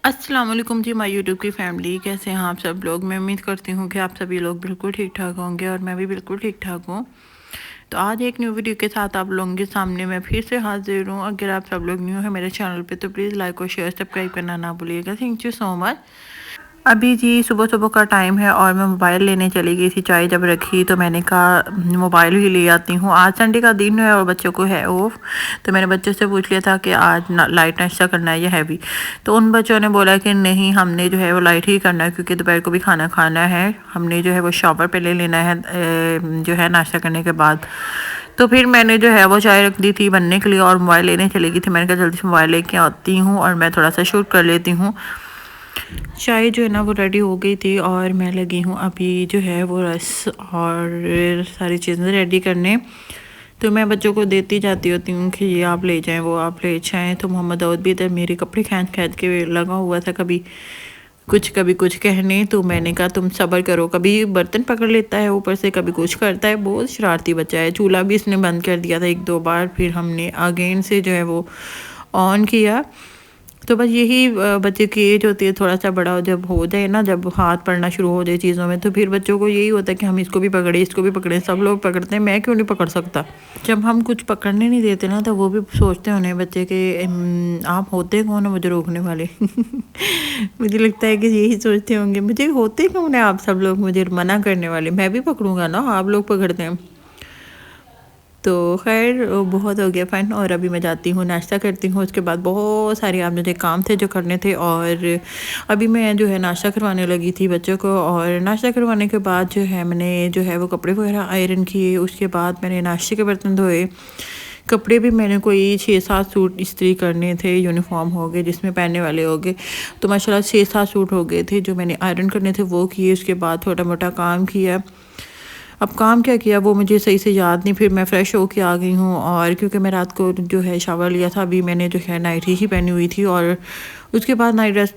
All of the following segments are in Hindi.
अस्सलाम वालेकुम जी, माय यूट्यूब की फैमिली। कैसे हैं आप सब लोग? मैं उम्मीद करती हूँ कि आप सभी लोग बिल्कुल ठीक ठाक होंगे और मैं भी बिल्कुल ठीक ठाक हूँ। तो आज एक न्यू वीडियो के साथ आप लोगों के सामने मैं फिर से हाजिर हूँ। अगर आप सब लोग न्यू हैं मेरे चैनल पे तो प्लीज़ लाइक और शेयर सब्सक्राइब करना ना भूलिएगा। Thank you so much. अभी जी सुबह सुबह का टाइम है और मैं मोबाइल लेने चली गई थी। चाय जब रखी तो मैंने कहा मोबाइल ही ले आती हूँ। आज संडे का दिन है और बच्चों को है ऑफ। तो मैंने बच्चों से पूछ लिया था कि आज लाइट नाश्ता करना है या हैवी। तो उन बच्चों ने बोला कि नहीं, हमने जो है वो लाइट ही करना है क्योंकि दोपहर को भी खाना खाना है। हमने जो है वो शॉवर पे ले लेना है जो है नाश्ता करने के बाद। तो फिर मैंने जो है वो चाय रख दी थी बनने के लिए और मोबाइल लेने चली गई थी। मैंने कहा जल्दी से मोबाइल लेके आती हूँ और मैं थोड़ा सा शूट कर लेती हूँ। चाय जो है ना वो रेडी हो गई थी और मैं लगी हूँ अभी जो है वो रस और सारी चीज़ें रेडी करने। तो मैं बच्चों को देती जाती होती हूँ कि ये आप ले जाएं, वो आप ले जाएं। तो मोहम्मद दाऊद भी इधर मेरे कपड़े खींच खींच के लगा हुआ था, कभी कुछ कहने। तो मैंने कहा तुम सब्र करो। कभी बर्तन पकड़ लेता है ऊपर से, कभी कुछ करता है। बहुत शरारती बच्चा है। चूल्हा भी इसने बंद कर दिया था 1-2 बार, फिर हमने अगेन से जो है वो ऑन किया। तो बस यही बच्चे की एज होती है, थोड़ा सा बड़ा जब हो जाए ना, जब हाथ पड़ना शुरू हो जाए चीज़ों में, तो फिर बच्चों को यही होता है कि हम इसको भी पकड़े, इसको भी पकड़े। सब लोग पकड़ते हैं, मैं क्यों नहीं पकड़ सकता? जब हम कुछ पकड़ने नहीं देते ना तो वो भी सोचते होने बच्चे के आप होते कौन हो मुझे रोकने वाले। मुझे लगता है कि यही सोचते होंगे मुझे होते कौन है आप सब लोग मुझे मना करने वाले। मैं भी पकड़ूंगा ना, आप लोग पकड़ते हैं। तो खैर बहुत हो गया फ़न और अभी मैं जाती हूँ नाश्ता करती हूँ। उसके बाद बहुत सारे आप मुझे काम थे जो करने थे और अभी मैं जो है नाश्ता करवाने लगी थी बच्चों को। और नाश्ता करवाने के बाद जो है मैंने जो है वो कपड़े वगैरह आयरन किए। उसके बाद मैंने नाश्ते के बर्तन धोए। कपड़े भी मैंने कोई 6-7 सूट इस्त्री करने थे, यूनिफॉर्म हो गए जिसमें पहनने वाले हो गए। तो माशाल्लाह 6-7 सूट हो गए थे जो मैंने आयरन करने थे, वो किए। उसके बाद छोटा मोटा काम किया। अब काम क्या किया वो मुझे सही से याद नहीं। फिर मैं फ़्रेश होके आ गई हूँ और क्योंकि मैं रात को जो है शावर लिया था, अभी मैंने जो है नाइट ही पहनी हुई थी और उसके बाद नाइट ड्रेस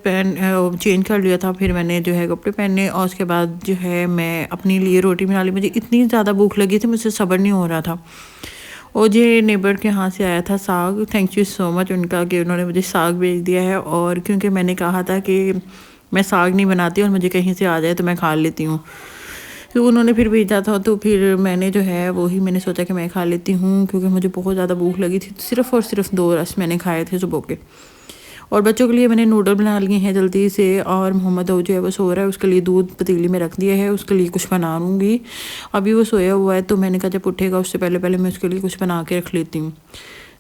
चेंज कर लिया था। फिर मैंने जो है कपड़े पहने और उसके बाद जो है मैं अपने लिए रोटी बना ली। मुझे इतनी ज़्यादा भूख लगी थी, मुझसे सब्र नहीं हो रहा था। और ये नेबर के यहाँ से आया था साग। थैंक यू सो मच उनका कि उन्होंने मुझे साग भेज दिया है। और क्योंकि मैंने कहा था कि मैं साग नहीं बनाती और मुझे कहीं से आ जाए तो मैं खा लेती हूँ, तो उन्होंने फिर भेजा था। तो फिर मैंने जो है वही मैंने सोचा कि मैं खा लेती हूँ क्योंकि मुझे बहुत ज़्यादा भूख लगी थी। सिर्फ़ और सिर्फ 2 रस मैंने खाए थे सुबह के। और बच्चों के लिए मैंने नूडल बना लिए हैं जल्दी से। और मोहम्मद दाऊद जो है वो सो रहा है, उसके लिए दूध पतीली में रख दिया है, उसके लिए कुछ बना लूँगी। अभी वो सोया हुआ है तो मैंने कहा जब उठेगा उससे पहले पहले मैं उसके लिए कुछ बना के रख लेती हूँ।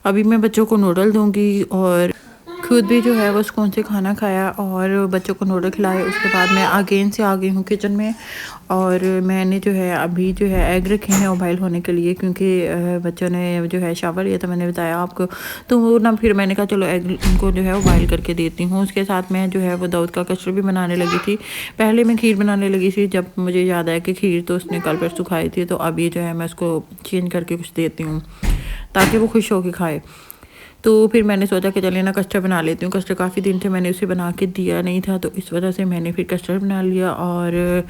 अभी मैं बच्चों को नूडल दूँगी और खुद भी जो है वो सुकून से खाना खाया और बच्चों को नूडल खिलाए। उसके बाद मैं अगेन से आ गई हूँ किचन में और मैंने जो है अभी जो है एग रखे हैं बॉयल होने के लिए क्योंकि बच्चों ने जो है शावर लिया था, मैंने बताया आपको। तो वो ना फिर मैंने कहा चलो एग उनको जो है वो बॉयल करके देती हूँ। उसके साथ मैं जो है वो दाऊद का कस्टर्ड भी बनाने लगी थी। पहले मैं खीर बनाने लगी थी, जब मुझे याद आया कि खीर तो उसने कल परसों खाई थी, तो अभी जो है मैं उसको चेंज करके कुछ देती हूँ ताकि वो खुश होकर खाए। तो फिर मैंने सोचा कि चलिए ना कस्टर्ड बना लेती हूँ। कस्टर्ड काफ़ी दिन से मैंने उसे बना के दिया नहीं था, तो इस वजह से मैंने फिर कस्टर्ड बना लिया। और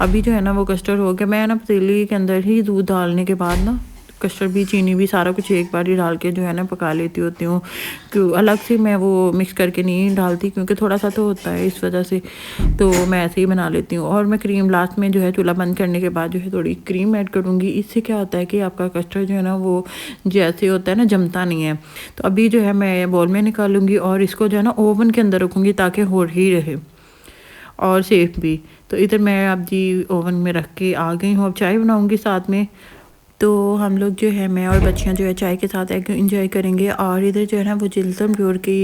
अभी जो है ना वो कस्टर्ड हो गया। मैं ना पतीली के अंदर ही दूध डालने के बाद ना कस्टर्ड भी चीनी भी सारा कुछ एक बार ही डाल के जो है ना पका लेती होती हूँ। क्यों अलग से मैं वो मिक्स करके नहीं डालती क्योंकि थोड़ा सा तो होता है, इस वजह से तो मैं ऐसे ही बना लेती हूँ। और मैं क्रीम लास्ट में जो है चूल्हा बंद करने के बाद जो है थोड़ी क्रीम ऐड करूँगी। इससे क्या होता है कि आपका कस्टर्ड जो है ना वो जैसे होता है ना जमता नहीं है। तो अभी जो है मैं बॉल में निकालूंगी और इसको जो है ना ओवन के अंदर रखूँगी ताकि हो ही रहे और सेफ भी। तो इधर मैं अब जी ओवन में रख के आ गई हूँ। अब चाय बनाऊँगी साथ में। तो हम लोग जो है मैं और बच्चियां जो है चाय के साथ एग इंजॉय करेंगे। और इधर जो है ना वो जिल्तन प्योर की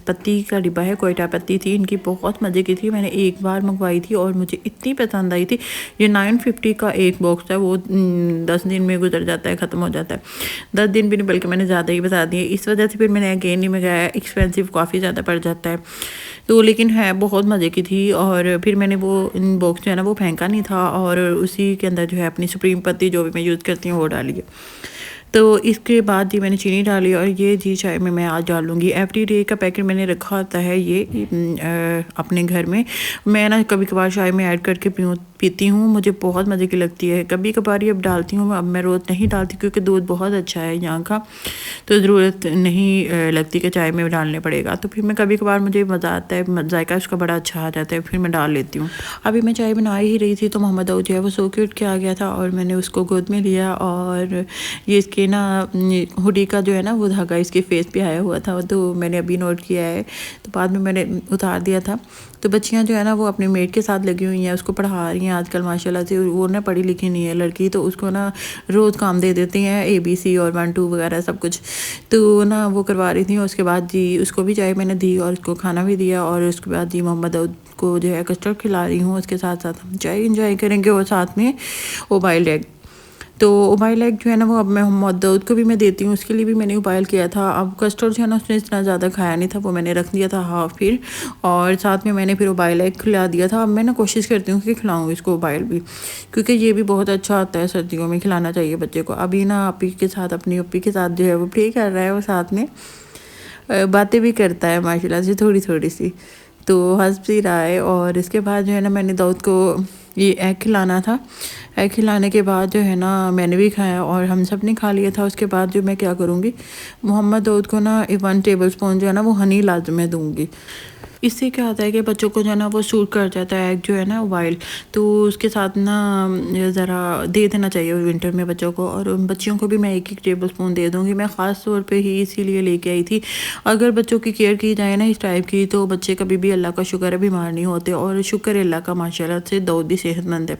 पत्ती का डिब्बा है, कोयटा पत्ती थी इनकी, बहुत मज़े की थी। मैंने एक बार मंगवाई थी और मुझे इतनी पसंद आई थी। ये 950 का एक बॉक्स है, वो 10 दिन में गुजर जाता है, ख़त्म हो जाता है। 10 दिन भी नहीं बल्कि मैंने ज़्यादा ही बता दिए। इस वजह से फिर मैंने अगेन नहीं मंगाया, एक्सपेंसिव काफ़ी ज़्यादा पड़ जाता है। तो लेकिन है बहुत मज़े की थी। और फिर मैंने वो इन बॉक्स जो है ना वो फेंका नहीं था और उसी के अंदर जो है अपनी सुप्रीम पत्ती जो भी मैं यूज़ करती हूँ वो डाली है। तो इसके बाद जी मैंने चीनी डाली और ये जी चाय में मैं आज डालूँगी। एवरी डे का पैकेट मैंने रखा होता है ये अपने घर में। मैं ना कभी कभार चाय में ऐड करके पीती हूँ, मुझे बहुत मज़े की लगती है। कभी कभार ये अब डालती हूँ, अब मैं रोज़ नहीं डालती क्योंकि दूध बहुत अच्छा है यहाँ का, तो ज़रूरत नहीं लगती कि चाय में डालने पड़ेगा। तो फिर मैं कभी कभार, मुझे मज़ा आता है, जायका उसका बड़ा अच्छा आ जाता है, फिर मैं डाल लेती हूँ। अभी मैं चाय बना ही रही थी तो मोहम्मद दाऊद जो है वो सो के उठ के आ गया था और मैंने उसको गोद में लिया और ये इसके ना हुडी का जो है ना वो धागा इसके फेस पे आया हुआ था, तो मैंने अभी नोट किया है, तो बाद में मैंने उतार दिया था। तो बच्चियां जो है ना वो अपने मेड के साथ लगी हुई हैं, उसको पढ़ा रही हैं आजकल माशाल्लाह से। वो ना पढ़ी लिखी नहीं है लड़की, तो उसको ना रोज़ काम दे देती हैं ABC और 1 2 वगैरह सब कुछ, तो ना वो करवा रही थी। और उसके बाद जी उसको भी चाय मैंने दी और उसको खाना भी दिया, और उसके बाद जी मोहम्मद दाऊद को जो है कस्टर्ड खिला रही हूँ। उसके साथ साथ हम चाय इंजॉय करेंगे और साथ में उबाइल्ड एग। तो उबाइल एग जो है ना वो अब मैं मोहम्मद दाऊद को भी मैं देती हूँ, उसके लिए भी मैंने उबाइल किया था। अब कस्टर्ड जो है ना उसने इतना ज़्यादा खाया नहीं था, वो मैंने रख दिया था हाफ फिर, और साथ में मैंने फिर उबाइल एग खिला दिया था। अब मैं ना कोशिश करती हूँ कि खिलाऊँ इसको उबाइल भी, क्योंकि ये भी बहुत अच्छा आता है, सर्दियों में खिलाना चाहिए बच्चे को। अभी ना अपी के साथ, अपनी अपी के साथ जो है वो प्ले कर रहा है, वो साथ में बातें भी करता है माशाल्लाह से थोड़ी थोड़ी सी, तो हंस भी रहा है। और इसके बाद जो है ना मैंने दाऊद को ये एग खिलाना था। एग खिलाने के बाद जो है ना मैंने भी खाया और हम सब ने खा लिया था। उसके बाद जो मैं क्या करूँगी, मोहम्मद दाऊद को ना 1 टेबल स्पून जो है ना वो हनी लाजमी मैं दूँगी। इससे क्या होता है कि बच्चों को जो है ना वो सूट कर जाता है एग जो है ना उबाइल, तो उसके साथ ना ज़रा दे देना चाहिए विंटर में बच्चों को। और उन बच्चियों को भी मैं 1 टेबल स्पून दे दूँगी। मैं ख़ास तौर पे ही इसीलिए लेके आई थी। अगर बच्चों की केयर की जाए ना इस टाइप की, तो बच्चे कभी भी, अल्लाह का शुक्र है, बीमार नहीं होते। और शुक्र है अल्लाह का माशाल्लाह से, दाऊद भी सेहतमंद है।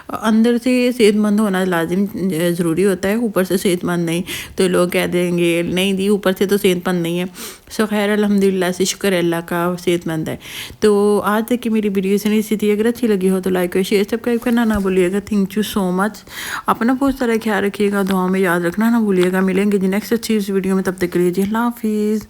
अंदर से सेहतमंद होना लाजिम ज़रूरी होता है, ऊपर से सेहतमंद नहीं। तो लोग कह देंगे नहीं दी ऊपर से तो सेहतमंद नहीं है। सो खैर अल्हम्दुलिल्लाह से शुक्र है अल्लाह का, सेहतमंद है। तो आज तक की मेरी वीडियो सुनी थी, अगर अच्छी लगी हो तो लाइक और शेयर सब्सक्राइब करना ना भूलिएगा। Thank you so much. अपना बहुत सारा ख्याल रखिएगा, दुआ में याद रखना ना भूलिएगा। मिलेंगे जी नेक्स्ट अच्छी वीडियो में, तब तक के लिए जी अल्लाह हाफिज़।